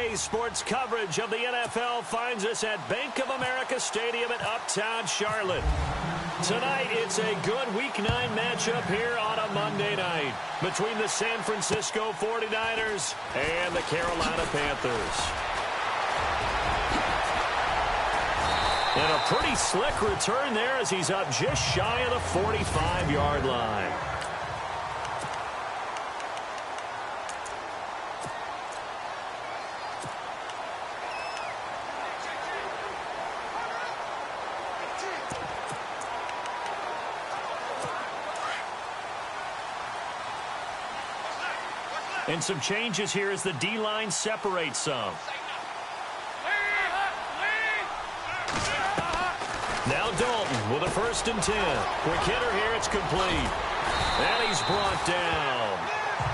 Today's sports coverage of the NFL finds us at Bank of America Stadium in Uptown Charlotte. Tonight, it's a good Week 9 matchup here on a Monday night between the San Francisco 49ers and the Carolina Panthers. And a pretty slick return there as he's up just shy of the 45-yard line. And some changes here as the D-line separates some. Now Dalton with a 1st and 10. Quick hitter here, it's complete. And he's brought down.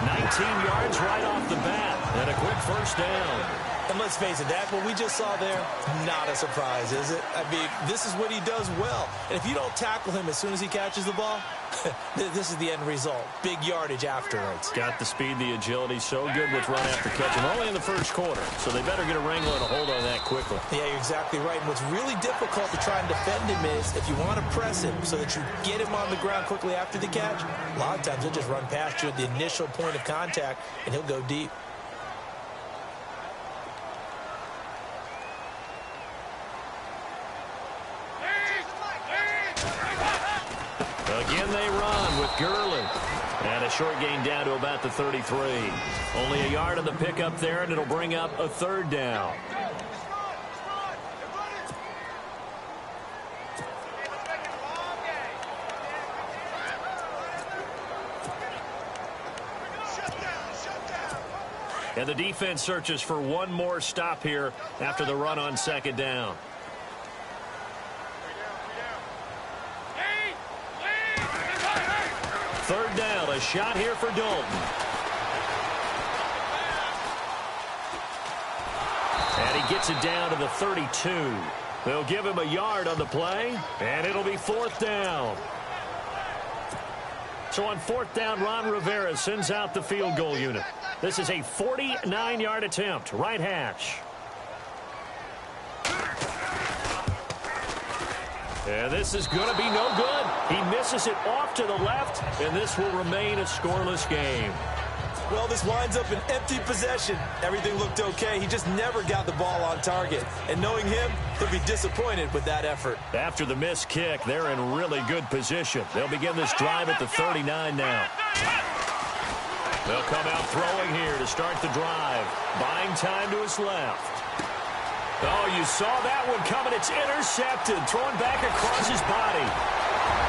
19 yards right off the bat. And a quick 1st down. And let's face it, that what we just saw there, not a surprise, is it? I mean, this is what he does well. And if you don't tackle him as soon as he catches the ball, this is the end result. Big yardage afterwards. Got the speed, the agility, so good with run after catch. And only in the first quarter, so they better get a wrangle and a hold on that quickly. Yeah, you're exactly right. And what's really difficult to try and defend him is if you want to press him so that you get him on the ground quickly after the catch, a lot of times he'll just run past you at the initial point of contact, and he'll go deep. Again, they run with Gurley. And a short gain down to about the 33. Only a yard on the pickup there, and it'll bring up a 3rd down. And the defense searches for one more stop here after the run on 2nd down. Third down, a shot here for Dalton. And he gets it down to the 32. They'll give him a yard on the play, and it'll be 4th down. So on 4th down, Ron Rivera sends out the field goal unit. This is a 49-yard attempt, right hash. And this is going to be no good. He misses it off to the left, and this will remain a scoreless game. Well, this winds up an empty possession. Everything looked okay. He just never got the ball on target. And knowing him, he'll be disappointed with that effort. After the missed kick, they're in really good position. They'll begin this drive at the 39 now. They'll come out throwing here to start the drive. Buying time to his left. Oh, you saw that one coming. It's intercepted. Thrown back across his body.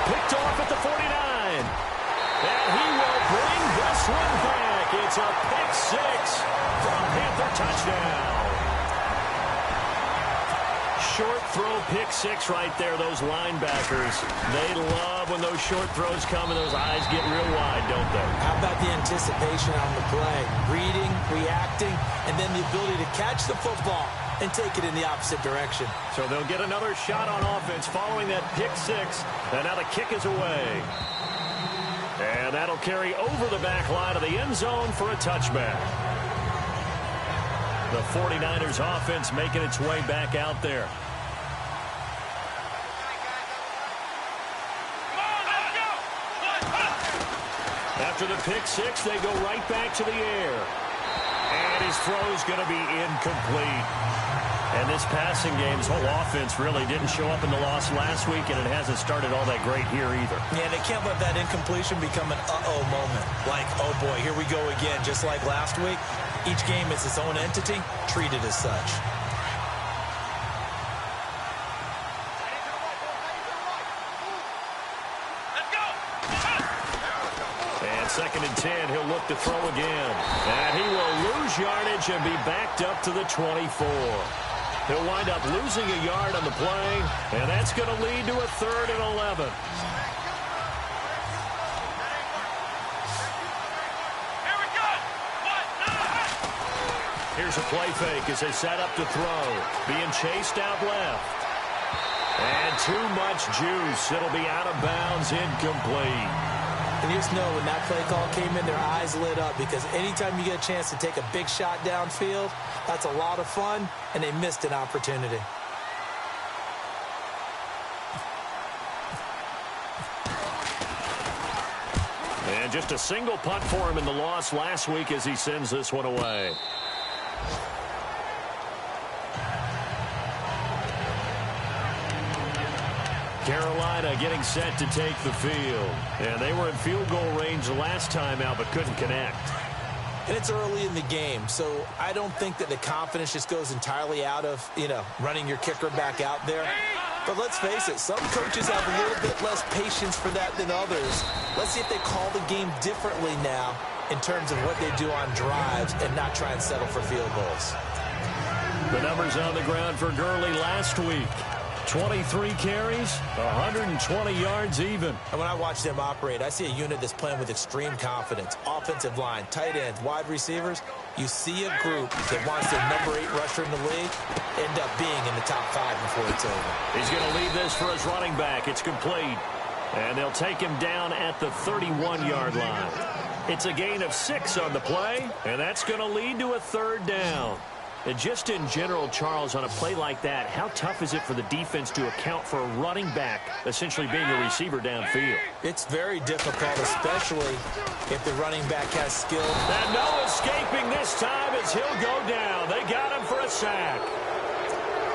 Picked off at the 49. And he will bring this one back. It's a pick 6 for a Panther touchdown. Short throw pick 6 right there, those linebackers. They love when those short throws come and those eyes get real wide, don't they? How about the anticipation on the play? Reading, reacting, and then the ability to catch the football and take it in the opposite direction. So they'll get another shot on offense following that pick 6. And now the kick is away. And that'll carry over the back line of the end zone for a touchback. The 49ers offense making its way back out there. After the pick 6, they go right back to the air. And his throw's going to be incomplete. And this passing game, this whole offense really didn't show up in the loss last week, and it hasn't started all that great here either. Yeah, they can't let that incompletion become an uh-oh moment. Like, oh boy, here we go again, just like last week. Each game is its own entity, treated as such. And 2nd and 10, he'll look to throw again. And he will lose yardage and be backed up to the 24. He'll wind up losing a yard on the play, and that's going to lead to a 3rd and 11. Here's a play fake as they set up to throw. Being chased out left. And too much juice. It'll be out of bounds, incomplete. And you just know when that play call came in, their eyes lit up because anytime you get a chance to take a big shot downfield, that's a lot of fun, and they missed an opportunity. And just a single punt for him in the loss last week as he sends this one away. Carolina getting set to take the field. And they were in field goal range the last time out but couldn't connect. And it's early in the game, so I don't think that the confidence just goes entirely out of, running your kicker back out there. But let's face it, some coaches have a little bit less patience for that than others. Let's see if they call the game differently now in terms of what they do on drives and not try and settle for field goals. The numbers on the ground for Gurley last week. 23 carries, 120 yards even. And when I watch them operate, I see a unit that's playing with extreme confidence. Offensive line, tight ends, wide receivers. You see a group that wants their number 8 rusher in the league end up being in the top 5 before it's over. He's going to lead this for his running back. It's complete. And they'll take him down at the 31-yard line. It's a gain of 6 on the play, and that's going to lead to a third down. And just in general, Charles, on a play like that, how tough is it for the defense to account for a running back essentially being a receiver downfield? It's very difficult, especially if the running back has skill. And no escaping this time as he'll go down. They got him for a sack.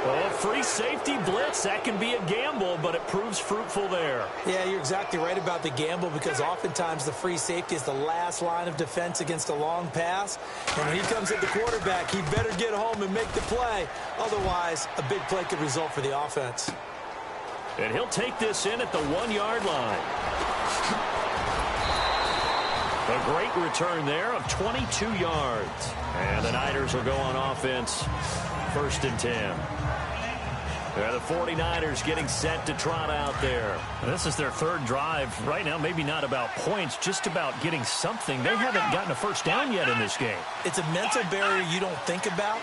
Oh, free safety blitz, that can be a gamble, but it proves fruitful there. Yeah, you're exactly right about the gamble because oftentimes the free safety is the last line of defense against a long pass. And when he comes at the quarterback, he better get home and make the play. Otherwise, a big play could result for the offense. And he'll take this in at the 1-yard line. A great return there of 22 yards. And the Niners will go on offense. 1st and 10. The 49ers getting set to trot out there. This is their third drive. Right now, maybe not about points, just about getting something. They haven't gotten a first down yet in this game. It's a mental barrier you don't think about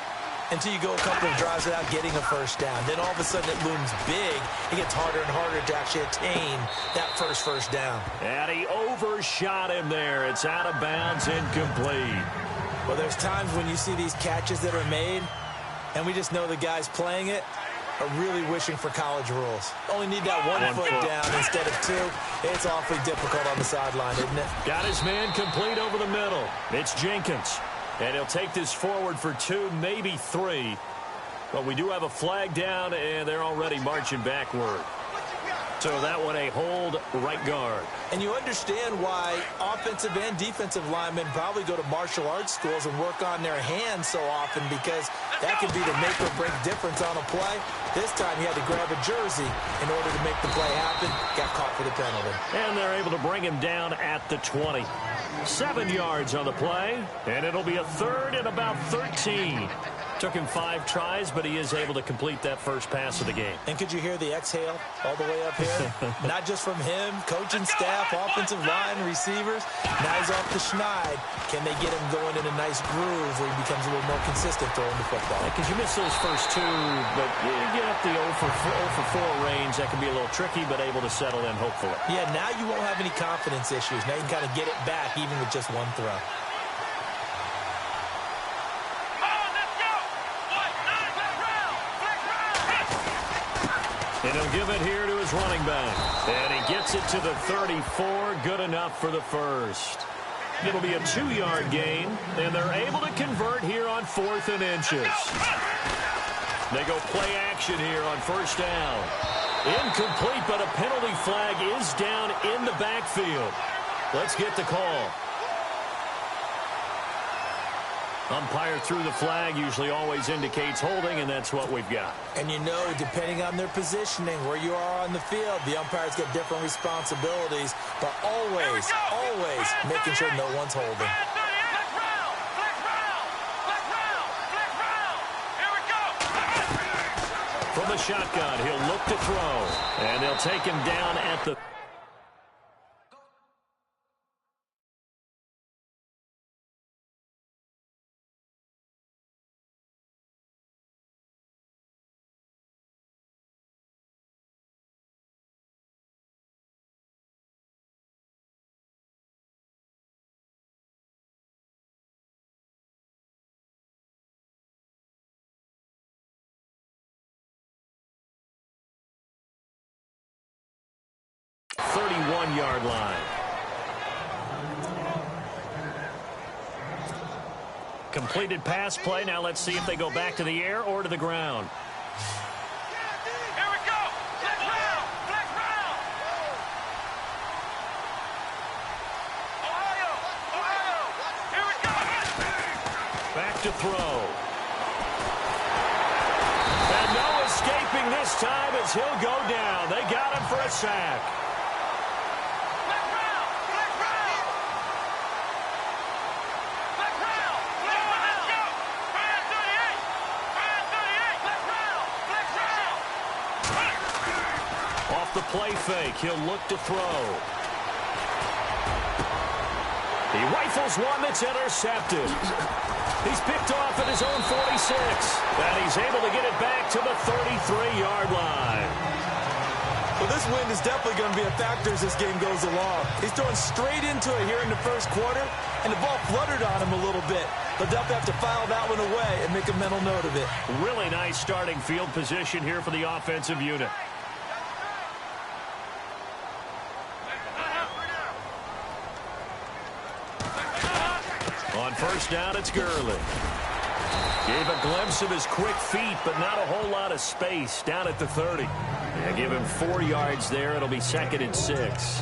until you go a couple of drives without getting a first down. Then all of a sudden it looms big. It gets harder and harder to actually attain that first down. And he overshot him there. It's out of bounds, incomplete. Well, there's times when you see these catches that are made, and we just know the guys playing it are really wishing for college rules. Only need that one foot down instead of 2. It's awfully difficult on the sideline, isn't it? Got his man complete over the middle. It's Jenkins. And he'll take this forward for 2, maybe 3. But we do have a flag down, and they're already marching backward. So that one a hold right guard. And you understand why offensive and defensive linemen probably go to martial arts schools and work on their hands so often because that can be the make or break difference on a play. This time he had to grab a jersey in order to make the play happen. Got caught for the penalty. And they're able to bring him down at the 20. 7 yards on the play, and it'll be a 3rd and about 13. Took him 5 tries, but he is able to complete that first pass of the game. And could you hear the exhale all the way up here? Not just from him, coaching staff, offensive line, receivers. Now he's off the schneid. Can they get him going in a nice groove where he becomes a little more consistent throwing the football? Because you miss those first 2, but you get up the 0 for 4 range. That can be a little tricky, but able to settle in, hopefully. Yeah, now you won't have any confidence issues. Now you can kind of get it back even with just one throw. And he'll give it here to his running back. And he gets it to the 34. Good enough for the first. It'll be a 2-yard gain, and they're able to convert here on 4th and inches. They go play action here on 1st down. Incomplete, but a penalty flag is down in the backfield. Let's get the call. Umpire threw the flag, usually always indicates holding, and that's what we've got. And you know, depending on their positioning, where you are on the field, the umpires get different responsibilities, but always making sure no one's holding. From the shotgun, he'll look to throw, and they'll take him down at the 31-yard line. Completed pass play. Now let's see if they go back to the air or to the ground. Here we go. Black round. Black round. Ohio. Ohio. Here we go. Back to throw. And no escaping this time as he'll go down. They got him for a sack. Black round. Black round. Black round. Black round. Let's go. Fire 38. Fire 38. Black round. Black round. Off the play fake, he'll look to throw. He rifles one that's intercepted. He's picked off at his own 46. And he's able to get it back to the 33-yard line. Well, this wind is definitely going to be a factor as this game goes along. He's throwing straight into it here in the first quarter, and the ball fluttered on him a little bit. But they'll have to file that one away and make a mental note of it. Really nice starting field position here for the offensive unit. On first down, it's Gurley. Gave a glimpse of his quick feet, but not a whole lot of space down at the 30. Yeah, give him 4 yards there. It'll be 2nd and 6.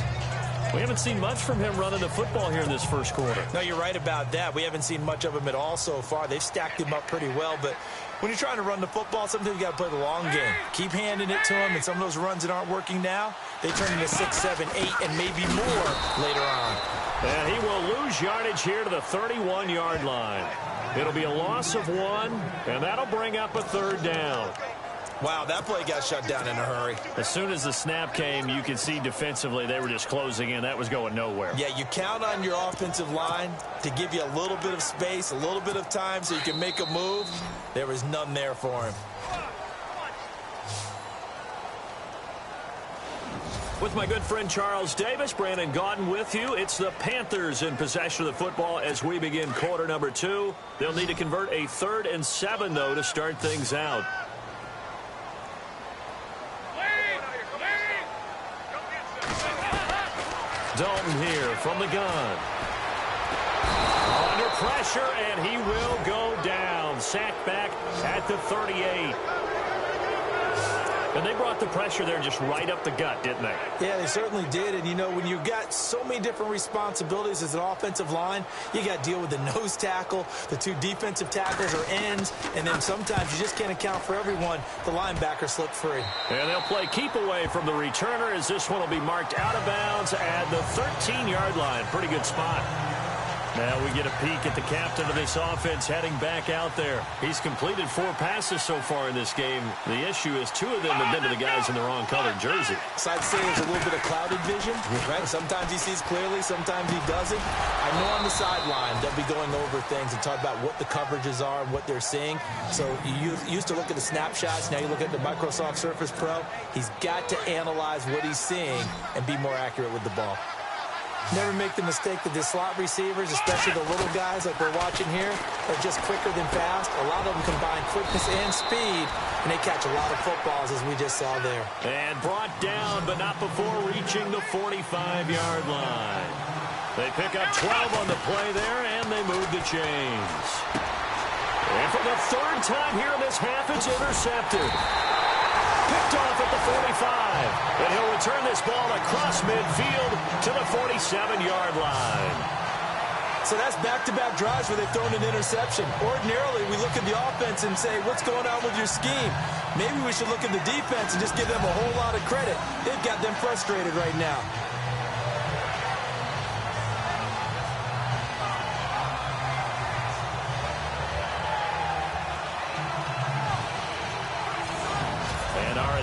We haven't seen much from him running the football here in this first quarter. No, you're right about that. We haven't seen much of him at all so far. They've stacked him up pretty well, but when you're trying to run the football, sometimes you got to play the long game. Keep handing it to him, and some of those runs that aren't working now, they turn into 6, 7, 8, and maybe more later on. And he will lose yardage here to the 31-yard line. It'll be a loss of 1, and that'll bring up a 3rd down. Wow, that play got shut down in a hurry. As soon as the snap came, you could see defensively they were just closing in. That was going nowhere. Yeah, you count on your offensive line to give you a little bit of space, a little bit of time so you can make a move. There was none there for him. With my good friend Charles Davis, Brandon Gaudin with you. It's the Panthers in possession of the football as we begin quarter number 2. They'll need to convert a 3rd and 7, though, to start things out. Dalton here from the gun. Under pressure, and he will go down. Sacked back at the 38. And they brought the pressure there just right up the gut, didn't they? Yeah, they certainly did. And, you know, when you've got so many different responsibilities as an offensive line, you got to deal with the nose tackle, the 2 defensive tackles or ends, and then sometimes you just can't account for everyone. The linebacker slipped free. And they'll play keep away from the returner as this one will be marked out of bounds at the 13-yard line. Pretty good spot. Now we get a peek at the captain of this offense heading back out there. He's completed 4 passes so far in this game. The issue is 2 of them have been to the guys in the wrong colored jersey. So I'd say there's a little bit of clouded vision, right? Sometimes he sees clearly, sometimes he doesn't. I know on the sideline they'll be going over things and talk about what the coverages are and what they're seeing. So you used to look at the snapshots. Now you look at the Microsoft Surface Pro. He's got to analyze what he's seeing and be more accurate with the ball. Never make the mistake that the slot receivers, especially the little guys like we're watching here, are just quicker than fast. A lot of them combine quickness and speed, and they catch a lot of footballs, as we just saw there. And brought down, but not before reaching the 45-yard line. They pick up 12 on the play there, and they move the chains. And for the 3rd time here in this half, it's intercepted. Picked off at the 45. And he'll return this ball across midfield to the 47-yard line. So that's back-to-back drives where they've thrown an interception. Ordinarily, we look at the offense and say, what's going on with your scheme? Maybe we should look at the defense and just give them a whole lot of credit. They've got them frustrated right now.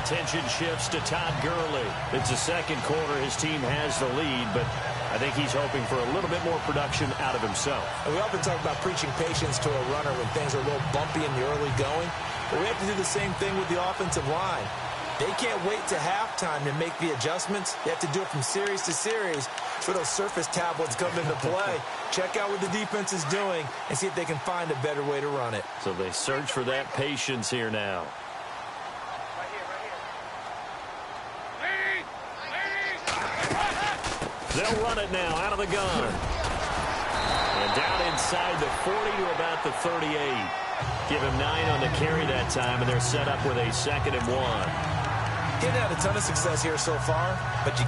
Attention shifts to Todd Gurley. It's the 2nd quarter. His team has the lead, but I think he's hoping for a little bit more production out of himself. And we often talk about preaching patience to a runner when things are a little bumpy in the early going, but we have to do the same thing with the offensive line. They can't wait to halftime to make the adjustments. They have to do it from series to series for those surface tablets come into play. Check out what the defense is doing and see if they can find a better way to run it. So they search for that patience here now. They'll run it now out of the gun. And down inside the 40 to about the 38. Give him 9 on the carry that time, and they're set up with a 2nd and 1. Getting had a ton of success here so far, but you...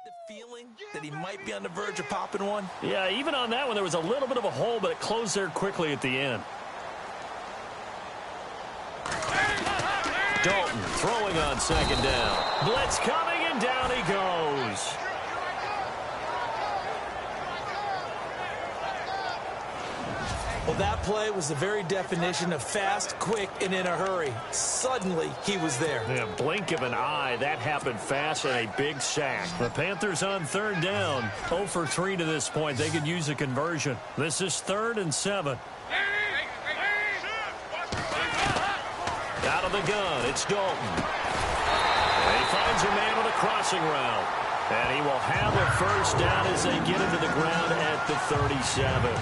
the feeling that he might be on the verge of popping one? Yeah, even on that one, there was a little bit of a hole, but it closed there quickly at the end. Dalton throwing on 2nd down. Blitz coming, and down he goes. Well, that play was the very definition of fast, quick, and in a hurry. Suddenly, he was there. Yeah, blink of an eye. That happened fast and a big sack. The Panthers on 3rd down. 0 for 3 to this point. They could use a conversion. This is 3rd and 7. Out of the gun, it's Dalton. And he finds a man with a crossing route. And he will have a 1st down as they get him to the ground at the 37.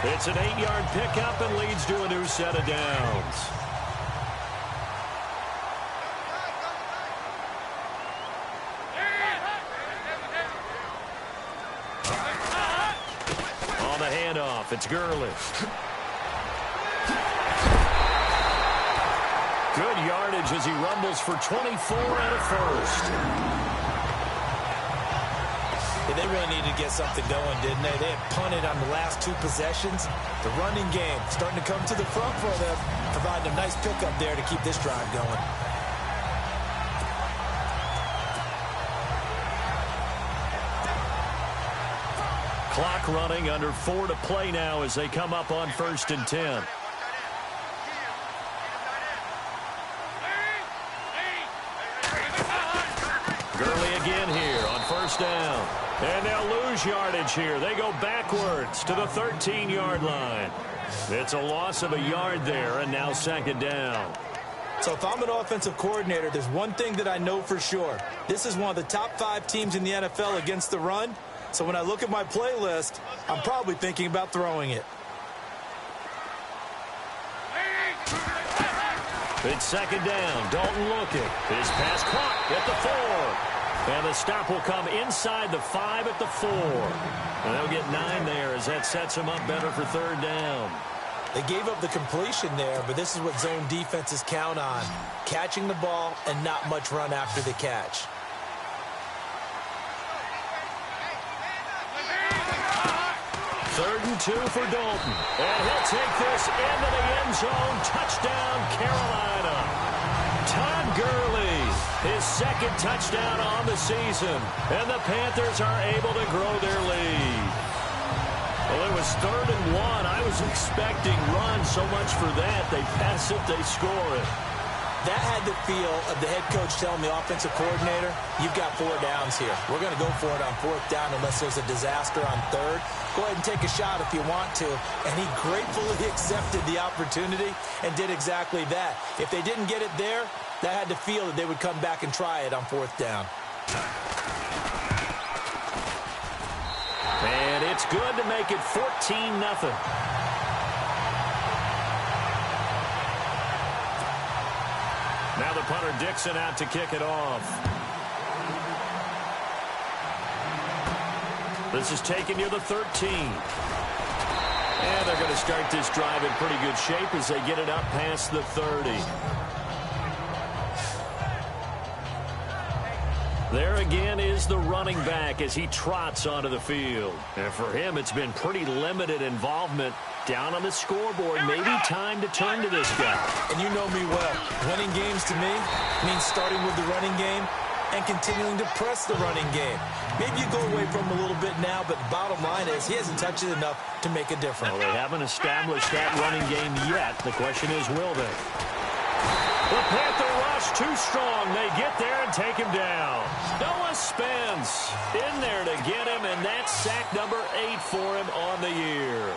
It's an 8-yard pickup and leads to a new set of downs. On the handoff, it's Gurley. Good yardage as he rumbles for 24 and a 1st. Yeah, they really needed to get something going, didn't they? They had punted on the last 2 possessions. The running game starting to come to the front for them, providing a nice pickup there to keep this drive going. Clock running, under 4 to play now as they come up on 1st and 10. Gurley again here on 1st down. And they'll lose yardage here. They go backwards to the 13-yard line. It's a loss of a yard there, and now 2nd down. So if I'm an offensive coordinator, there's one thing that I know for sure. This is one of the top 5 teams in the NFL against the run. So when I look at my playlist, I'm probably thinking about throwing it. It's 2nd down. Dalton looking. His pass caught at the 4. And the stop will come inside the 5 at the 4. And they'll get 9 there as that sets them up better for 3rd down. They gave up the completion there, but this is what zone defenses count on. Catching the ball and not much run after the catch. Third and 2 for Dalton. And he'll take this into the end zone. Touchdown, Carolina. Todd Gurley, his 2nd touchdown on the season. And the Panthers are able to grow their lead. Well, it was 3rd and 1. I was expecting run, so much for that. They pass it, they score it. That had the feel of the head coach telling the offensive coordinator, you've got 4 downs here. We're going to go for it on 4th down unless there's a disaster on 3rd. Go ahead and take a shot if you want to. And he gratefully accepted the opportunity and did exactly that. If they didn't get it there, that had the feel that they would come back and try it on 4th down. And it's good to make it 14-0. Now the punter Dixon out to kick it off. This is taken near the 13. And they're going to start this drive in pretty good shape as they get it up past the 30. There again is the running back as he trots onto the field. And for him, it's been pretty limited involvement. Down on the scoreboard, maybe time to turn to this guy. And you know me well. Winning games to me means starting with the running game and continuing to press the running game. Maybe you go away from him a little bit now, but the bottom line is he hasn't touched it enough to make a difference. Well, they haven't established that running game yet. The question is, will they? The Panther rush too strong. They get there and take him down. Noah Spence in there to get him, and that's sack number 8 for him on the year.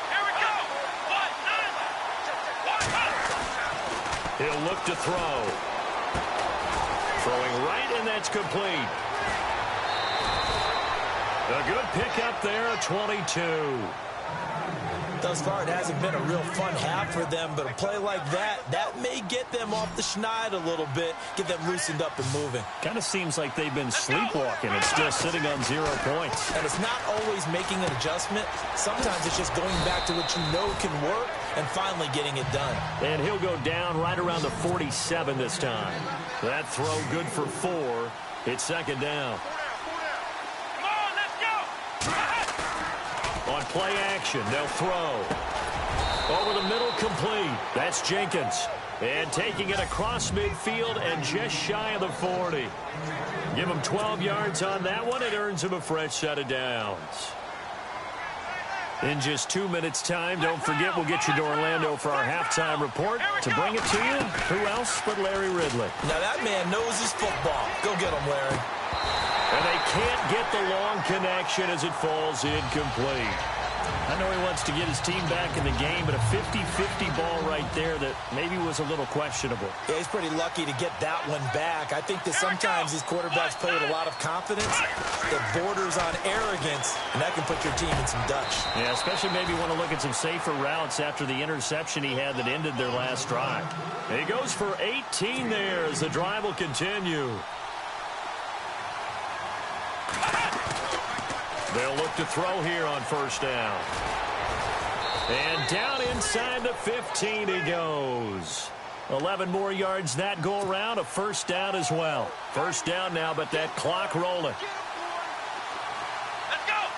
Here we go. He'll look to throw. Throwing right, and that's complete. A good pickup there, a 22. Thus far, it hasn't been a real fun half for them, but a play like that may get them off the schneid a little bit, get them loosened up and moving. Kind of seems like they've been sleepwalking and still sitting on 0 points. And it's not always making an adjustment. Sometimes it's just going back to what you know can work and finally getting it done. And he'll go down right around the 47 this time. That throw good for 4. It's second down. Come on, let's go. On play action, they'll throw. Over the middle, complete. That's Jenkins. And taking it across midfield and just shy of the 40. Give him 12 yards on that one. It earns him a fresh set of downs. In just 2 minutes' time, don't forget we'll get you to Orlando for our halftime report. To bring it to you, who else but Larry Ridley? Now that man knows his football. Go get him, Larry. And they can't get the long connection as it falls incomplete. I know he wants to get his team back in the game, but a 50-50 ball right there that maybe was a little questionable. Yeah, he's pretty lucky to get that one back. I think that sometimes these quarterbacks play with a lot of confidence that borders on arrogance, and that can put your team in some Dutch. Yeah, especially maybe want to look at some safer routes after the interception he had that ended their last drive. He goes for 18 there as the drive will continue. They'll look to throw here on first down. And down inside the 15 he goes. 11 more yards that go around, a first down as well. First down now, but that clock rolling. Let's go.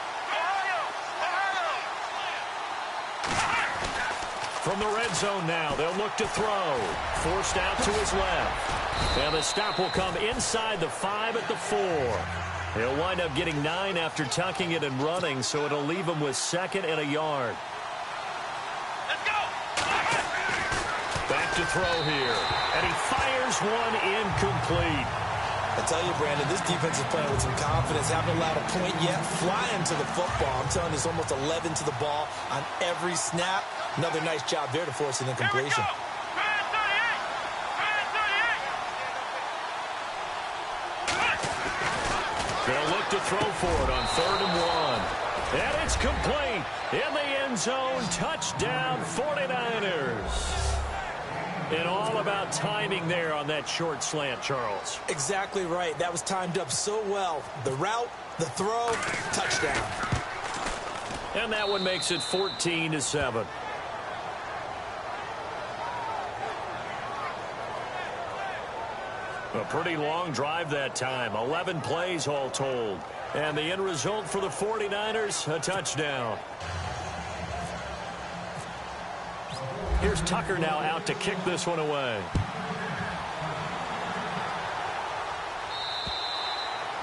From the red zone now, they'll look to throw. Forced out to his left. And the stop will come inside the 5 at the 4. He'll wind up getting 9 after tucking it and running, so it'll leave him with 2nd and a yard. Let's go. Back to throw here. And he fires one incomplete. I tell you, Brandon, this defense is playing with some confidence. Haven't allowed a point yet. Flying to the football. I'm telling you, it's almost 11 to the ball on every snap. Another nice job there to force an incompletion. They'll look to throw for it on 3rd and 1. And it's complete. In the end zone, touchdown 49ers. And all about timing there on that short slant, Charles. Exactly right. That was timed up so well. The route, the throw, touchdown. And that one makes it 14-7. A pretty long drive that time. 11 plays all told. And the end result for the 49ers, a touchdown. Here's Tucker now out to kick this one away.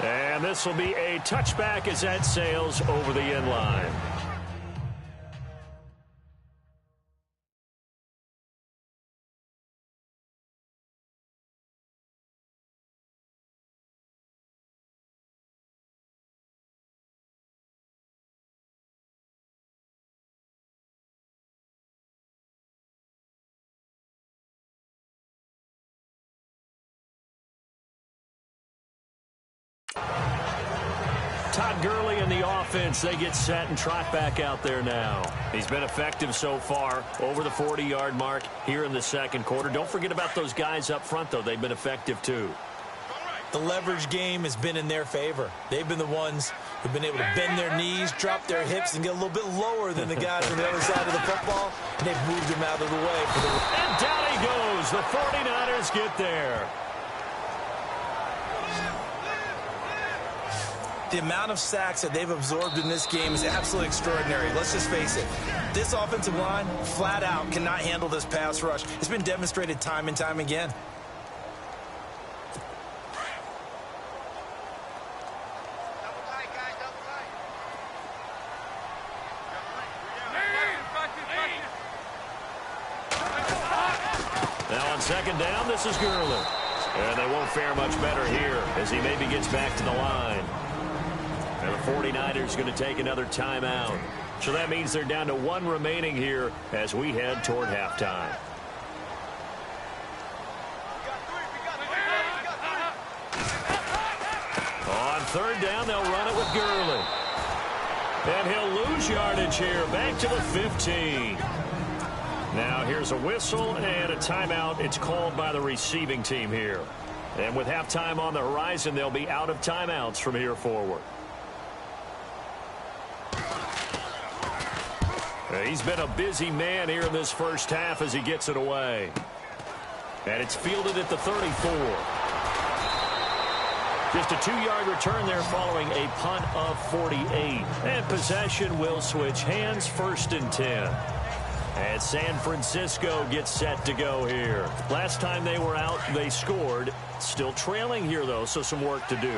And this will be a touchback as that sails over the end line. Todd Gurley and the offense, they get set and trot back out there now. He's been effective so far, over the 40-yard mark here in the second quarter. Don't forget about those guys up front, though. They've been effective, too. The leverage game has been in their favor. They've been the ones who've been able to bend their knees, drop their hips, and get a little bit lower than the guys on the other side of the football, and they've moved them out of the way. And down he goes. The 49ers get there. The amount of sacks that they've absorbed in this game is absolutely extraordinary. Let's just face it. This offensive line, flat out, cannot handle this pass rush. It's been demonstrated time and time again. On second down, this is Gurley. And they won't fare much better here as he maybe gets back to the line. And the 49ers going to take another timeout. So that means they're down to one remaining here as we head toward halftime. On third down, they'll run it with Gurley. And he'll lose yardage here, back to the 15. Now here's a whistle and a timeout. It's called by the receiving team here. And with halftime on the horizon, they'll be out of timeouts from here forward. He's been a busy man here in this first half as he gets it away. And it's fielded at the 34. Just a 2-yard return there following a punt of 48. And possession will switch hands, 1st and 10. And San Francisco gets set to go here. Last time they were out, they scored. Still trailing here, though, so some work to do.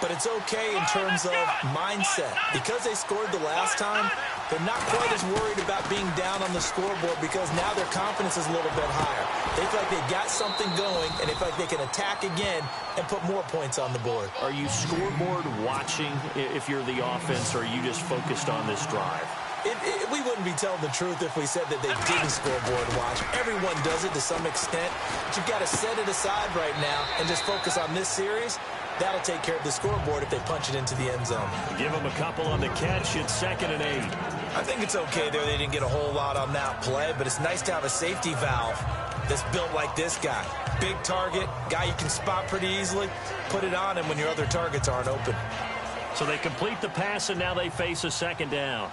But it's okay in terms of mindset. Because they scored the last time, they're not quite as worried about being down on the scoreboard because now their confidence is a little bit higher. They feel like they've got something going, and they feel like they can attack again and put more points on the board. Are you scoreboard watching if you're the offense, or are you just focused on this drive? We wouldn't be telling the truth if we said that they didn't scoreboard watch. Everyone does it to some extent. But you've got to set it aside right now and just focus on this series. That'll take care of the scoreboard if they punch it into the end zone. Give them a couple on the catch. It's 2nd and 8. I think it's okay there. They didn't get a whole lot on that play, but it's nice to have a safety valve that's built like this guy. Big target, guy you can spot pretty easily. Put it on him when your other targets aren't open. So they complete the pass, and now they face a 2nd down.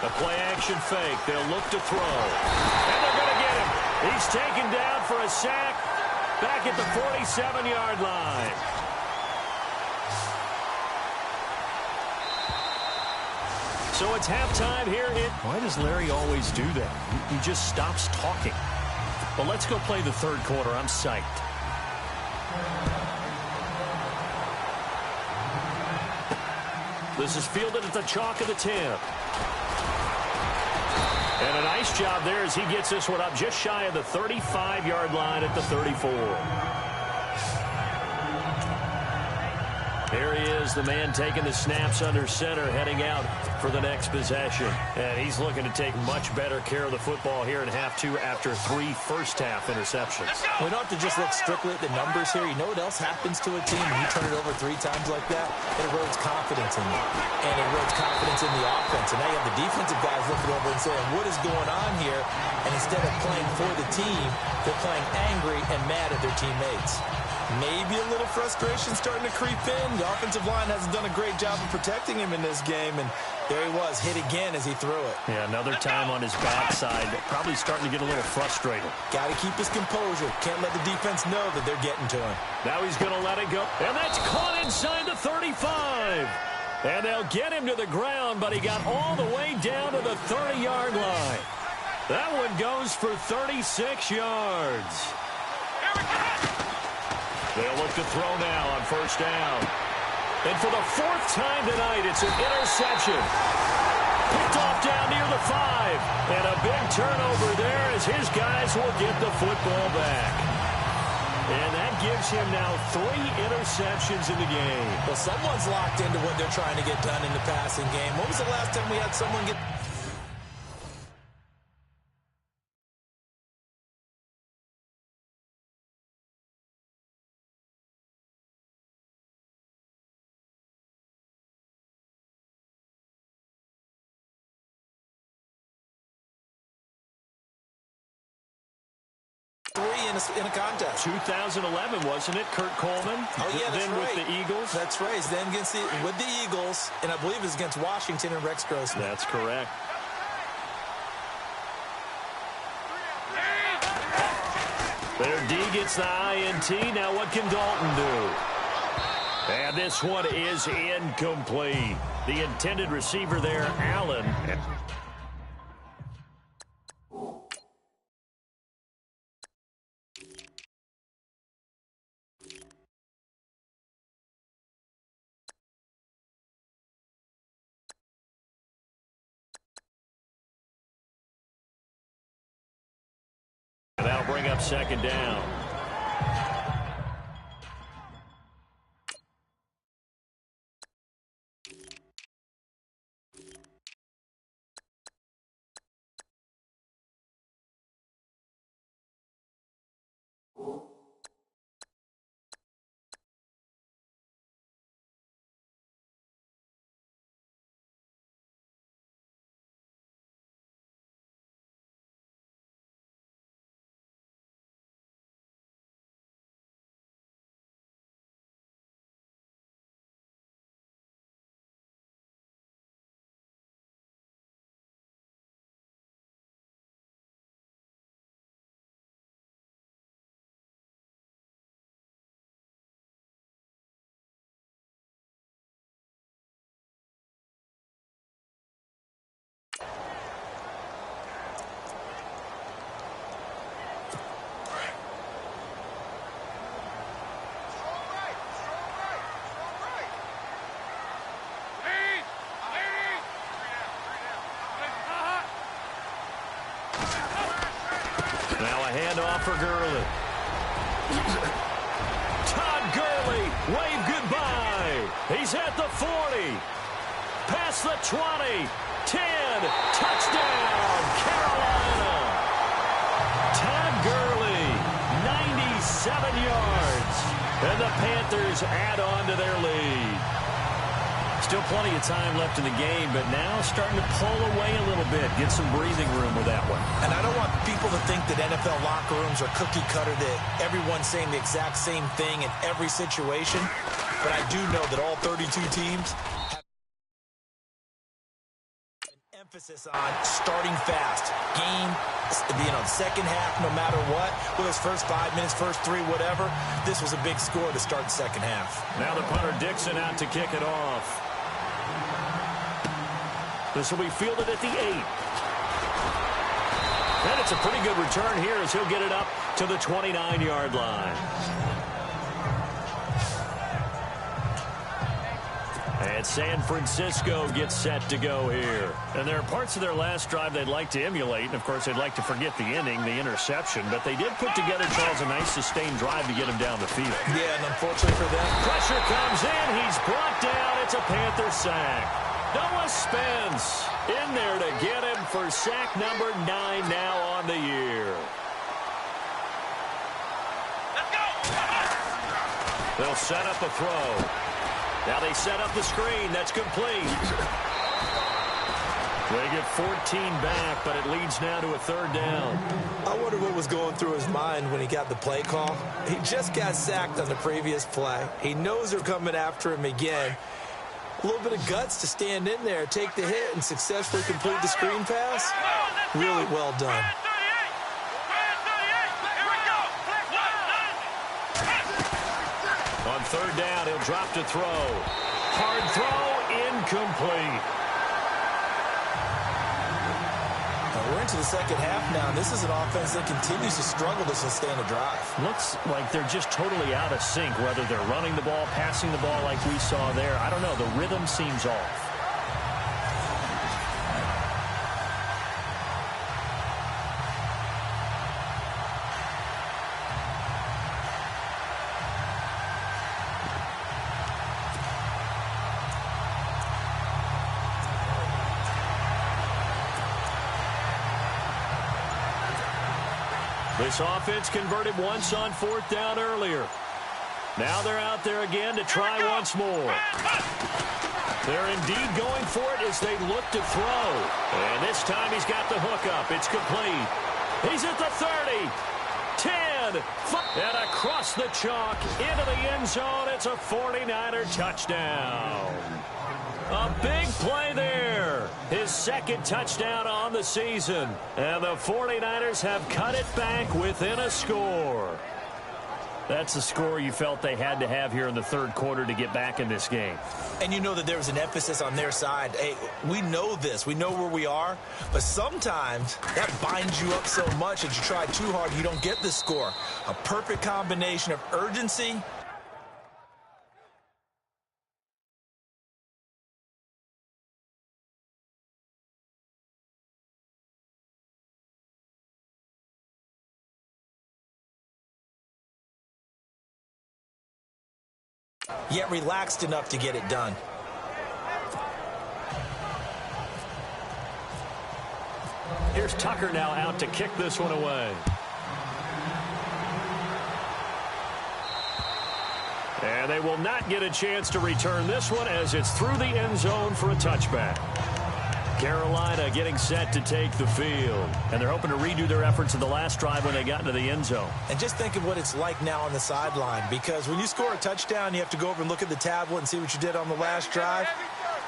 A play-action fake. They'll look to throw. And they're going to get him. He's taken down for a sack back at the 47-yard line. So it's halftime here. Why does Larry always do that? He just stops talking. But let's go play the third quarter. I'm psyched. This is fielded at the chalk of the 10. And a nice job there as he gets this one up just shy of the 35-yard line at the 34. There he is, the man taking the snaps under center, heading out for the next possession. And he's looking to take much better care of the football here in half 2 after 3 first-half interceptions. We don't have to just look strictly at the numbers here. You know what else happens to a team when you turn it over 3 times like that? It erodes confidence in you. And it erodes confidence in the offense. And now you have the defensive guys looking over and saying, what is going on here? And instead of playing for the team, they're playing angry and mad at their teammates. Maybe a little frustration starting to creep in. The offensive line hasn't done a great job of protecting him in this game, and there he was, hit again as he threw it. Yeah, another time on his backside, probably starting to get a little frustrated. Got to keep his composure. Can't let the defense know that they're getting to him. Now he's going to let it go, and that's caught inside the 35. And they'll get him to the ground, but he got all the way down to the 30-yard line. That one goes for 36 yards. They'll look to throw now on first down. And for the 4th time tonight, it's an interception. Picked off down near the 5. And a big turnover there as his guys will get the football back. And that gives him now 3 interceptions in the game. Well, someone's locked into what they're trying to get done in the passing game. When was the last time we had someone get... in a contest. 2011, wasn't it? Kurt Coleman. Oh, yeah, that's then right. with the Eagles. That's right. Then with the Eagles, and I believe it was against Washington and Rex Grossman. That's correct. Their D gets the INT. Now what can Dalton do? And this one is incomplete. The intended receiver there, Allen. And that'll bring up second down. Now a handoff for Gurley. Todd Gurley, wave goodbye. He's at the 40. Past the 20. 10. Touchdown, Carolina. Todd Gurley, 97 yards. And the Panthers add on to their lead. Still plenty of time left in the game, but now starting to pull away a little bit. Get some breathing room with that one. And I don't want people to think that NFL locker rooms are cookie cutter, that everyone's saying the exact same thing in every situation. But I do know that all 32 teams have an emphasis on starting fast. Game, second half, no matter what. With those first 5 minutes, first 3, whatever. This was a big score to start the second half. Now the punter Dixon out to kick it off. This will be fielded at the 8. And it's a pretty good return here as he'll get it up to the 29-yard line. And San Francisco gets set to go here. And there are parts of their last drive they'd like to emulate. And, of course, they'd like to forget the inning, the interception. But they did put together, Charles, a nice sustained drive to get him down the field. Yeah, and unfortunately for them, pressure comes in. He's brought down. It's a Panther sack. Noah Spence in there to get him for sack number 9 now on the year. Let's go! They'll set up a throw. Now they set up the screen. That's complete. They get 14 back, but it leads now to a third down. I wonder what was going through his mind when he got the play call. He just got sacked on the previous play. He knows they're coming after him again. A little bit of guts to stand in there, take the hit, and successfully complete the screen pass. Really well done. On third down, he'll drop to throw. Hard throw, incomplete. We're into the second half now, and this is an offense that continues to struggle to sustain a drive. Looks like they're just totally out of sync, whether they're running the ball, passing the ball like we saw there. I don't know. The rhythm seems off. This offense converted once on fourth down earlier. Now they're out there again to try once more. They're indeed going for it as they look to throw. And this time he's got the hook up. It's complete. He's at the 30. 10. And across the chalk into the end zone. It's a 49er touchdown. A big play there. His second touchdown on the season. And the 49ers have cut it back within a score. That's the score you felt they had to have here in the third quarter to get back in this game. And you know that there was an emphasis on their side. Hey, we know this. We know where we are. But sometimes that binds you up so much that you try too hard, you don't get the score. A perfect combination of urgency yet relaxed enough to get it done. Here's Tucker now out to kick this one away. And they will not get a chance to return this one as it's through the end zone for a touchback. Carolina getting set to take the field. And they're hoping to redo their efforts in the last drive when they got into the end zone. And just think of what it's like now on the sideline, because when you score a touchdown, you have to go over and look at the tablet and see what you did on the last drive.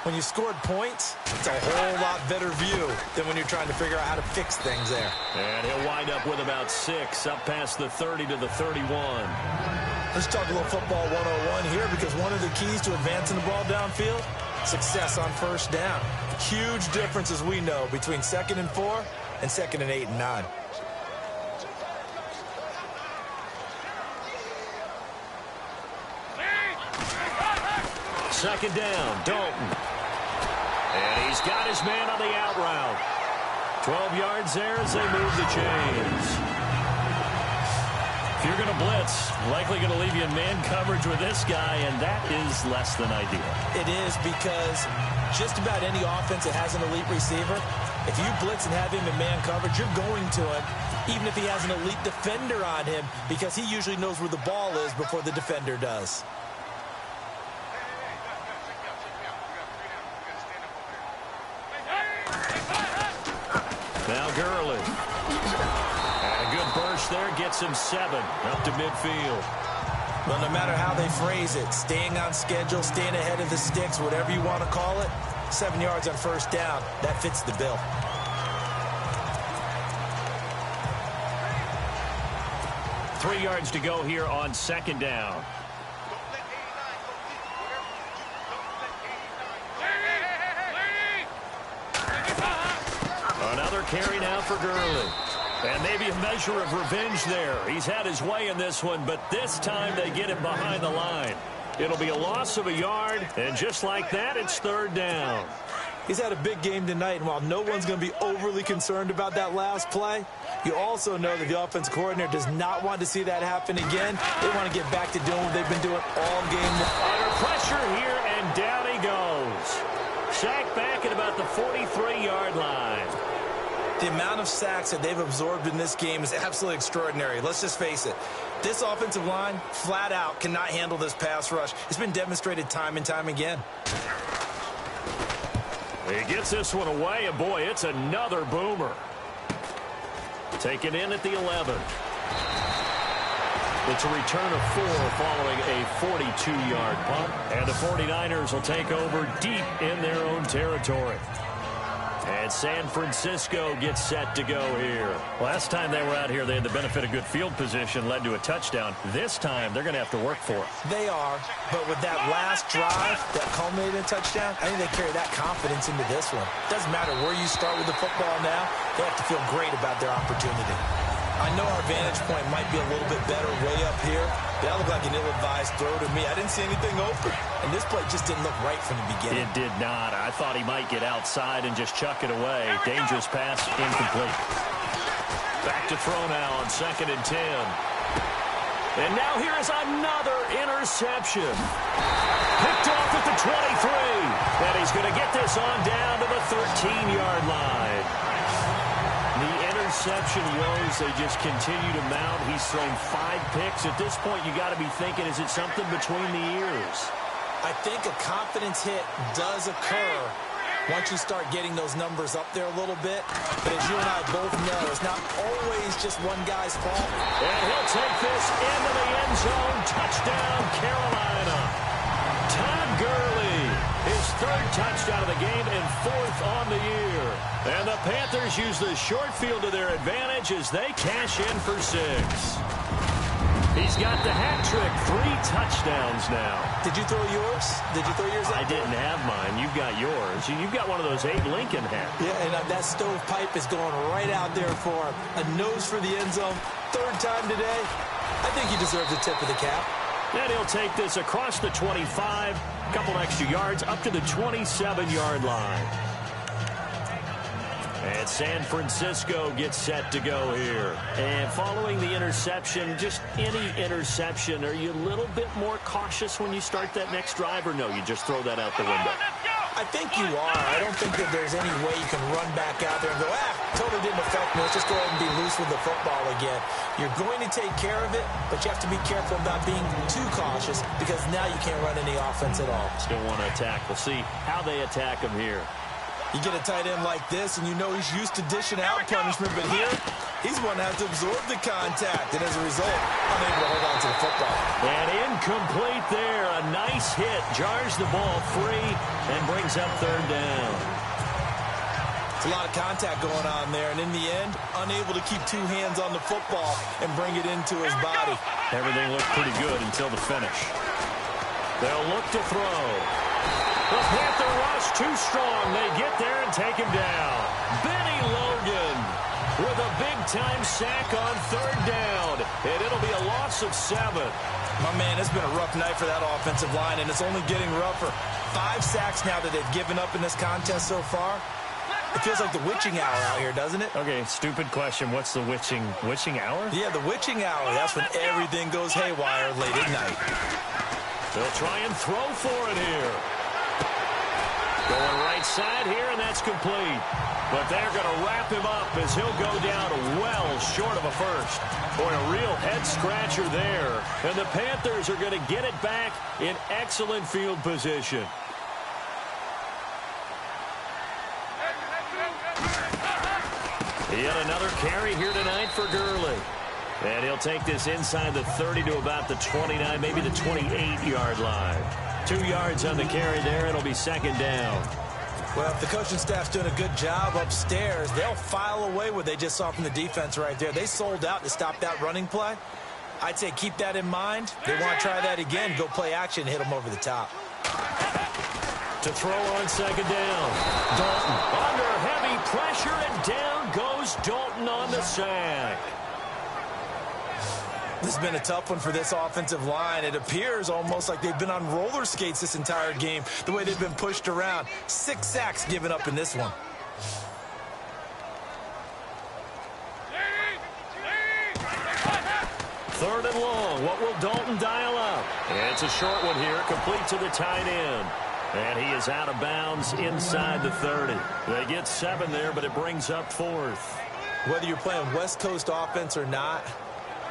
When you scored points, it's a whole lot better view than when you're trying to figure out how to fix things there. And he'll wind up with about 6, up past the 30 to the 31. Let's talk a little football 101 here, because one of the keys to advancing the ball downfield, success on first down. Huge difference, as we know, between 2nd and 4 and 2nd and 8 and 9. Second down, Dalton. And he's got his man on the out route. 12 yards there as they move the chains. If you're going to blitz, likely going to leave you in man coverage with this guy, and that is less than ideal. It is, because just about any offense that has an elite receiver, if you blitz and have him in man coverage, you're going to him, even if he has an elite defender on him, because he usually knows where the ball is before the defender does. Now Gurley. And a good burst there gets him 7 up to midfield. Well, no matter how they phrase it, staying on schedule, staying ahead of the sticks, whatever you want to call it, 7 yards on first down, that fits the bill. Three yards to go here on second down. Another carry now for Gurley. And maybe a measure of revenge there. He's had his way in this one, but this time they get him behind the line. It'll be a loss of a yard, and just like that, it's third down. He's had a big game tonight, and while no one's going to be overly concerned about that last play, you also know that the offense coordinator does not want to see that happen again. They want to get back to doing what they've been doing all game. Under pressure here, and down he goes. Sacked back at about the 43-yard line. The amount of sacks that they've absorbed in this game is absolutely extraordinary. Let's just face it. This offensive line, flat out, cannot handle this pass rush. It's been demonstrated time and time again. He gets this one away, and boy, it's another boomer. Taken in at the 11. It's a return of 4 following a 42-yard punt. And the 49ers will take over deep in their own territory. And San Francisco gets set to go here. Last time they were out here, they had the benefit of good field position, led to a touchdown. This time, they're going to have to work for it. They are, but with that last drive that culminated in a touchdown, I think they carry that confidence into this one. Doesn't matter where you start with the football now, they have to feel great about their opportunity. I know our vantage point might be a little bit better way up here, but that looked like an ill-advised throw to me. I didn't see anything open, and this play just didn't look right from the beginning. It did not. I thought he might get outside and just chuck it away. Dangerous pass, incomplete. Back to throw now on 2nd and 10. And now here is another interception. Picked off at the 23. And he's going to get this on down to the 13-yard line. The interception woes, they just continue to mount. He's thrown 5 picks. At this point, you got to be thinking, is it something between the ears? I think a confidence hit does occur once you start getting those numbers up there a little bit. But as you and I both know, it's not always just one guy's fault. And he'll take this into the end zone. Touchdown, Carolina. Todd Gurley, his 3rd touchdown of the game and 4th on the year. And the Panthers use the short field to their advantage as they cash in for 6. He's got the hat trick, 3 touchdowns now. Did you throw yours? Did you throw yours out? I didn't have mine. You've got yours. You've got one of those 8 Lincoln hats. Yeah, and that stovepipe is going right out there for him. A nose for the end zone. 3rd time today. I think he deserves a tip of the cap. And he'll take this across the 25, a couple extra yards, up to the 27-yard line. And San Francisco gets set to go here. And following the interception, just any interception, are you a little bit more cautious when you start that next drive, or no, you just throw that out the window? I think you are. I don't think that there's any way you can run back out there and go, totally didn't affect me. Let's just go ahead and be loose with the football again. You're going to take care of it, but you have to be careful about being too cautious because now you can't run any offense at all. Still want to attack. We'll see how they attack him here. You get a tight end like this, and you know he's used to dishing out punishment, but here, he's going to have to absorb the contact, and as a result, unable to hold on to the football. And incomplete there. A nice hit. Jars the ball free and brings up third down. It's a lot of contact going on there, and in the end, unable to keep two hands on the football and bring it into his body. Everything looked pretty good until the finish. They'll look to throw. The Panther rush too strong. They get there and take him down. Benny Logan with a big-time sack on third down. And it'll be a loss of 7. My man, it's been a rough night for that offensive line, and it's only getting rougher. 5 sacks now that they've given up in this contest so far. It feels like the witching hour out here, doesn't it? Okay, stupid question. What's the witching hour? Yeah, the witching hour. That's when everything goes haywire late at night. They'll try and throw for it here. Going right side here, and that's complete. But they're going to wrap him up as he'll go down well short of a first. Boy, a real head-scratcher there. And the Panthers are going to get it back in excellent field position. Yet another carry here tonight for Gurley. And he'll take this inside the 30 to about the 29, maybe the 28-yard line. 2 yards on the carry there. It'll be second down. Well, if the coaching staff's doing a good job upstairs, they'll file away what they just saw from the defense right there. They sold out to stop that running play. I'd say keep that in mind. They want to try that again, go play action, hit them over the top. To throw on second down. Dalton under heavy pressure, and down goes Dalton on the sack. This has been a tough one for this offensive line. It appears almost like they've been on roller skates this entire game, the way they've been pushed around. 6 sacks given up in this one. Third and long. What will Dalton dial up? It's a short one here, complete to the tight end. And he is out of bounds inside the 30. They get 7 there, but it brings up 4th. Whether you're playing West Coast offense or not,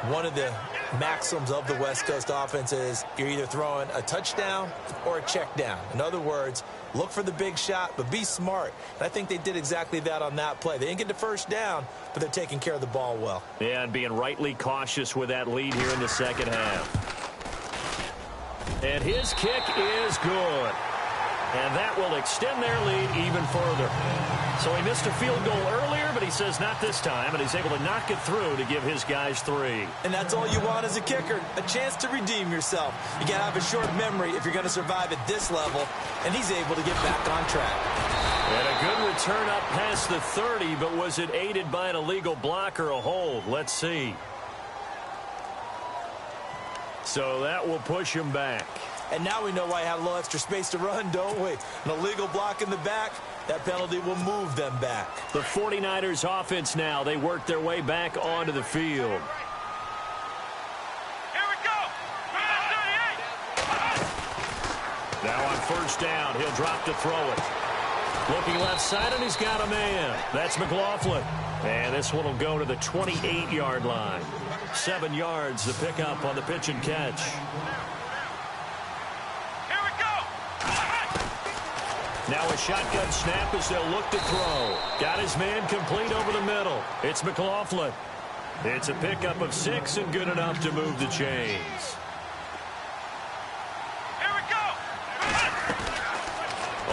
one of the maxims of the West Coast offense is you're either throwing a touchdown or a check down. In other words, look for the big shot, but be smart. And I think they did exactly that on that play. They didn't get the first down, but they're taking care of the ball well. Yeah, and being rightly cautious with that lead here in the second half. And his kick is good. And that will extend their lead even further. So he missed a field goal earlier, but he says not this time, and he's able to knock it through to give his guys 3. And that's all you want as a kicker, a chance to redeem yourself. You got to have a short memory if you're going to survive at this level, and he's able to get back on track. And a good return up past the 30, but was it aided by an illegal block or a hold? Let's see. So that will push him back. And now we know why he had a little extra space to run, don't we? An illegal block in the back, that penalty will move them back. The 49ers offense now, they work their way back onto the field. Here we go. 38. Now on first down, he'll drop to throw it. Looking left side, and he's got a man. That's McLaughlin. And this one will go to the 28-yard line. 7 yards to pick up on the pitch and catch. Now a shotgun snap as they'll look to throw. Got his man complete over the middle. It's McLaughlin. It's a pickup of 6 and good enough to move the chains. Here we go.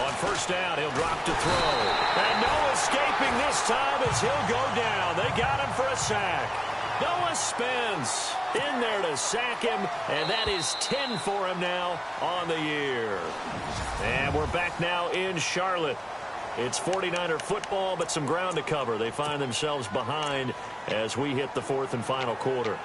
On first down, he'll drop to throw. And no escaping this time as he'll go down. They got him for a sack. Noah Spence in there to sack him, and that is 10 for him now on the year. And we're back now in Charlotte. It's 49er football, but some ground to cover. They find themselves behind as we hit the 4th and final quarter.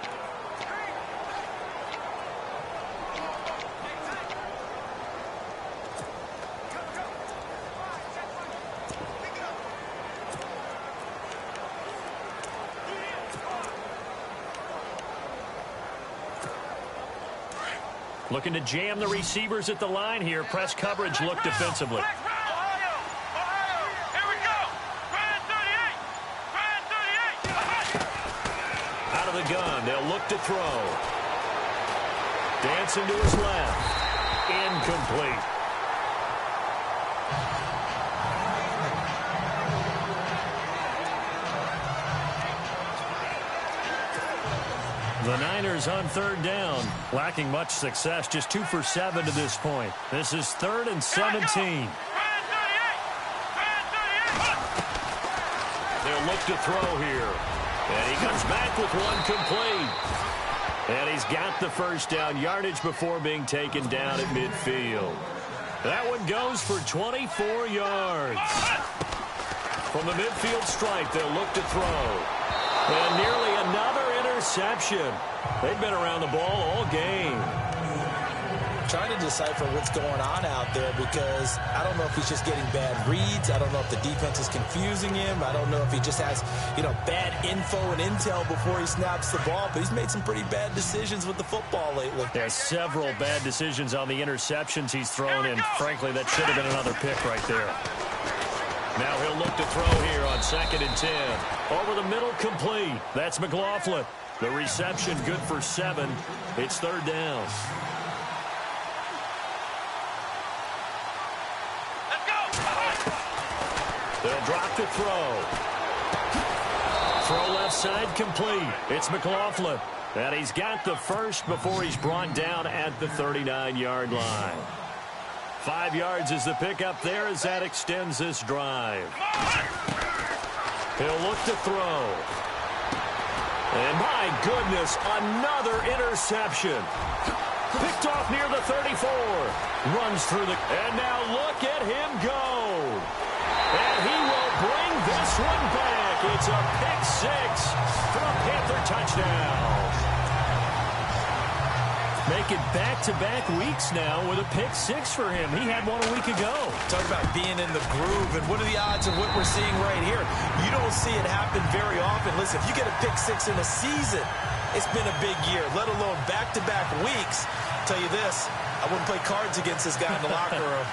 Looking to jam the receivers at the line here. Press coverage look defensively. Ohio! Here we go! Try and 38! Try and 38! Out of the gun, they'll look to throw. Dancing to his left. Incomplete. The Niners on third down, lacking much success, just 2 for 7 to this point. This is 3rd and 17. They'll look to throw here. And he comes back with one complete. And he's got the first down, yardage before being taken down at midfield. That one goes for 24 yards. From the midfield stripe, they'll look to throw. And nearly another interception. They've been around the ball all game. Trying to decipher what's going on out there because I don't know if he's just getting bad reads. I don't know if the defense is confusing him. I don't know if he just has, bad info and intel before he snaps the ball. But he's made some pretty bad decisions with the football lately. There's several bad decisions on the interceptions he's thrown, and frankly, that should have been another pick right there. Now he'll look to throw here on 2nd and 10. Over the middle, complete. That's McLaughlin. The reception good for 7. It's 3rd down. Let's go! They'll drop to throw. Throw left side, complete. It's McLaughlin. And he's got the first before he's brought down at the 39-yard line. 5 yards is the pickup there as that extends this drive. He'll look to throw. And my goodness, another interception. Picked off near the 34. Runs through the... And now look at him go. And he will bring this one back. It's a pick 6 for a Panther touchdown. Making back-to-back weeks now with a pick 6 for him. He had one a week ago. Talk about being in the groove, and what are the odds of what we're seeing right here? You don't see it happen very often. Listen, if you get a pick 6 in a season, it's been a big year, let alone back-to-back weeks. I'll tell you this, I wouldn't play cards against this guy in the locker room.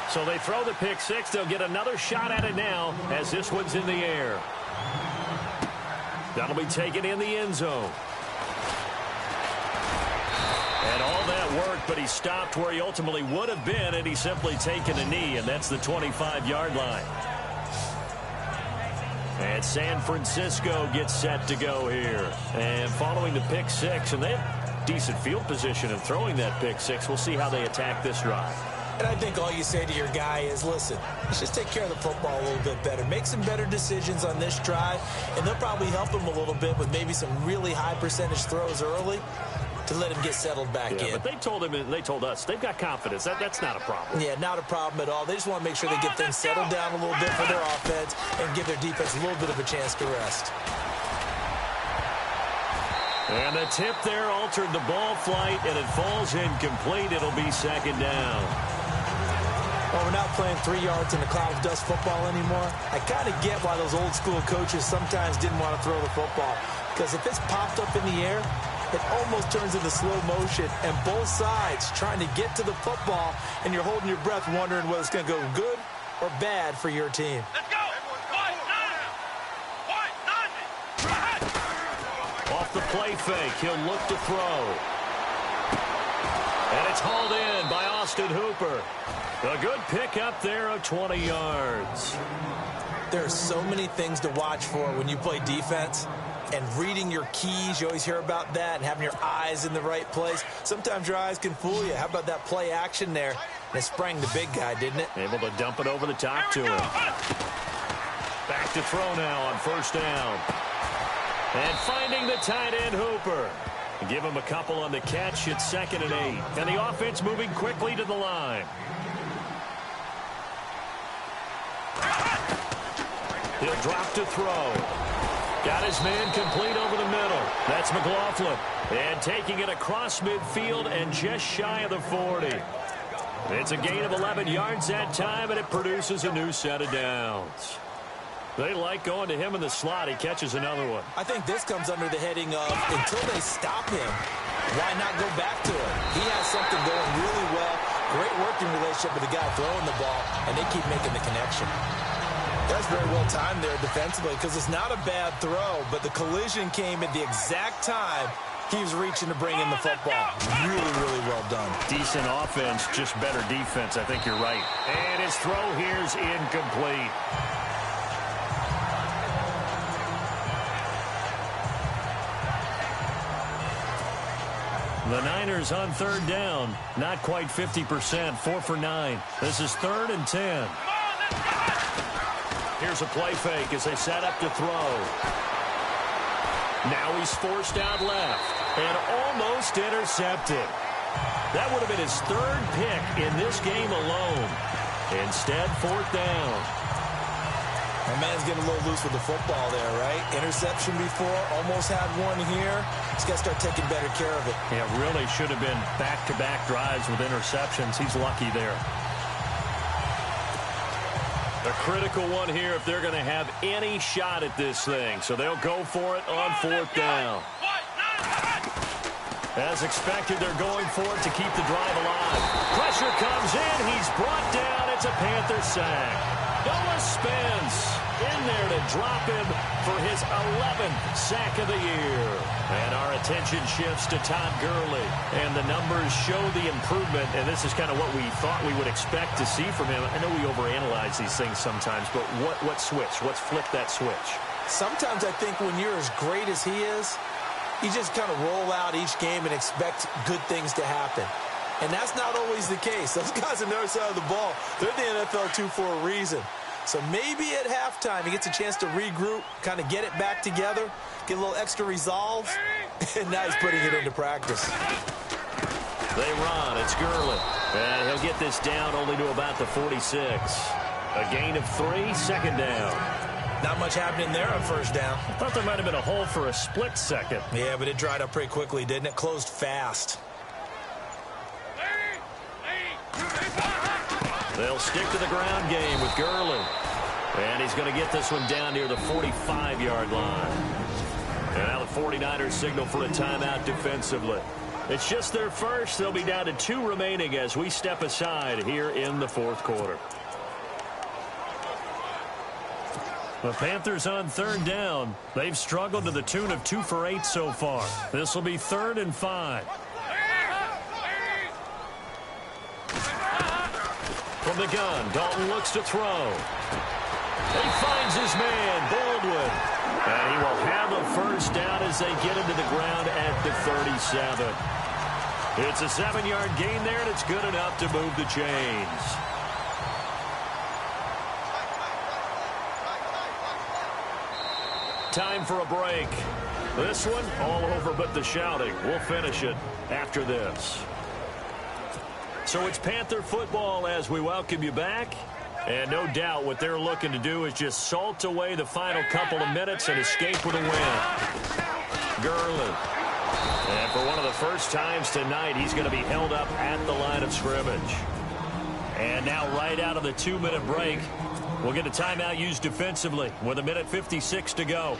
So they throw the pick 6. They'll get another shot at it now as this one's in the air. That'll be taken in the end zone. And all that worked, but he stopped where he ultimately would have been, and he's simply taken a knee, and that's the 25-yard line. And San Francisco gets set to go here. And following the pick 6, and they have decent field position in throwing that pick 6. We'll see how they attack this drive. And I think all you say to your guy is, listen, let's just take care of the football a little bit better. Make some better decisions on this drive, and they'll probably help him a little bit with maybe some really high percentage throws early to let him get settled back in. But they told him, and they told us, they've got confidence. That's not a problem. Yeah, not a problem at all. They just want to make sure they get things settled down a little bit for their offense and give their defense a little bit of a chance to rest. And the tip there altered the ball flight, and it falls incomplete. It'll be 2nd down. Well, we're not playing 3 yards in a cloud of dust football anymore. I kind of get why those old school coaches sometimes didn't want to throw the football. Because if it's popped up in the air, it almost turns into slow motion. And both sides trying to get to the football, and you're holding your breath wondering whether it's going to go good or bad for your team. Let's go! Off the play fake, he'll look to throw. And it's hauled in by Austin Hooper. A good pickup there of 20 yards. There are so many things to watch for when you play defense. And reading your keys, you always hear about that, and having your eyes in the right place. Sometimes your eyes can fool you. How about that play action there? And it sprang the big guy, didn't it? Able to dump it over the top to him. Back to throw now on 1st down. And finding the tight end, Hooper. Give him a couple on the catch. It's 2nd and 8. And the offense moving quickly to the line. He'll drop to throw. Got his man complete over the middle. That's McLaughlin. And taking it across midfield and just shy of the 40. It's a gain of 11 yards that time, and it produces a new set of downs. They like going to him in the slot. He catches another one. I think this comes under the heading of until they stop him, why not go back to it? He has something going really well. Great working relationship with the guy throwing the ball, and they keep making the connection. That's very well timed there defensively because it's not a bad throw, but the collision came at the exact time he was reaching to bring in the football. Really, really well done. Decent offense, just better defense. I think you're right. And his throw here's incomplete. The Niners on third down. Not quite 50%, 4 for 9. This is 3rd and 10. Here's a play fake as they set up to throw. Now he's forced out left and almost intercepted. That would have been his 3rd pick in this game alone. Instead, 4th down. My man's getting a little loose with the football there, right? Interception before, almost had one here. He's got to start taking better care of it. Yeah, really should have been back-to-back drives with interceptions. He's lucky there. A critical one here if they're going to have any shot at this thing. So they'll go for it on 4th down. As expected, they're going for it to keep the drive alive. Pressure comes in. He's brought down. It's a Panther sack. Noah Spence in there to drop him for his 11th sack of the year. And our attention shifts to Todd Gurley. And the numbers show the improvement. And this is kind of what we thought we would expect to see from him. I know we overanalyze these things sometimes, but what switch? What's flipped that switch? Sometimes I think when you're as great as he is, you just kind of roll out each game and expect good things to happen. And that's not always the case. Those guys on the other side of the ball, they're the NFL 2 for a reason. So maybe at halftime he gets a chance to regroup, kind of get it back together, get a little extra resolve, and now he's putting it into practice. They run. It's Gurley. And he'll get this down only to about the 46. A gain of 3, 2nd down. Not much happening there on 1st down. I thought there might have been a hole for a split second. Yeah, but it dried up pretty quickly, didn't it? Closed fast. They'll stick to the ground game with Gurley. And he's going to get this one down near the 45-yard line. And now the 49ers signal for a timeout defensively. It's just their first. They'll be down to 2 remaining as we step aside here in the 4th quarter. The Panthers on 3rd down. They've struggled to the tune of 2 for 8 so far. This will be 3rd and 5. From the gun, Dalton looks to throw. He finds his man, Baldwin. And he will have a 1st down as they get into the ground at the 37. It's a 7-yard gain there, and it's good enough to move the chains. Time for a break. This one, all over but the shouting. We'll finish it after this. So it's Panther football as we welcome you back. And no doubt what they're looking to do is just salt away the final couple of minutes and escape with a win. Gurley. And for one of the first times tonight, he's going to be held up at the line of scrimmage. And now right out of the 2-minute break, we'll get a timeout used defensively with 1:56 to go.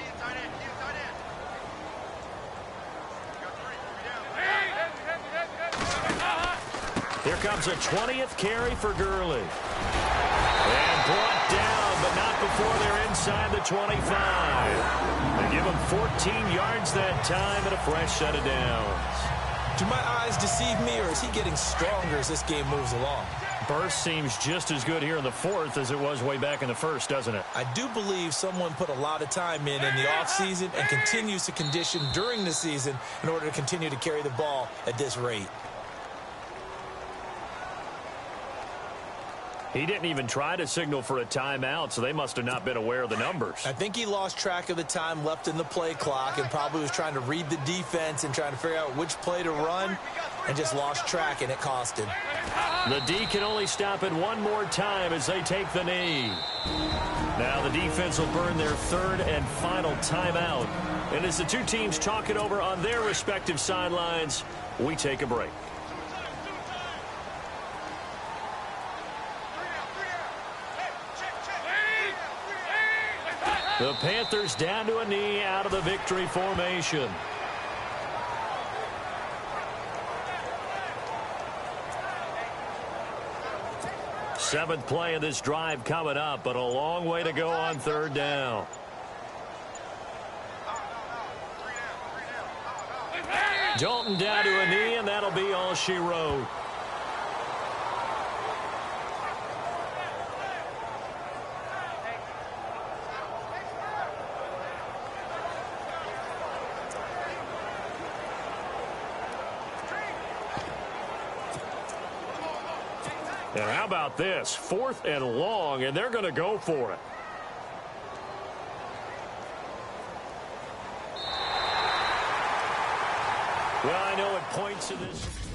Here comes a 20th carry for Gurley. And brought down, but not before they're inside the 25. They give him 14 yards that time and a fresh set of downs. Do my eyes deceive me, or is he getting stronger as this game moves along? Burst seems just as good here in the 4th as it was way back in the 1st, doesn't it? I do believe someone put a lot of time in the offseason and continues to condition during the season in order to continue to carry the ball at this rate. He didn't even try to signal for a timeout, so they must have not been aware of the numbers. I think he lost track of the time left in the play clock and probably was trying to read the defense and trying to figure out which play to run and just lost track, and it cost him. The D can only stop it one more time as they take the knee. Now the defense will burn their 3rd and final timeout. And as the two teams talk it over on their respective sidelines, we take a break. The Panthers down to a knee out of the victory formation. Seventh play of this drive coming up, but a long way to go on third down. Dalton down to a knee, and that'll be all she wrote. And how about this? 4th and long, and they're going to go for it. Well, I know at points in this...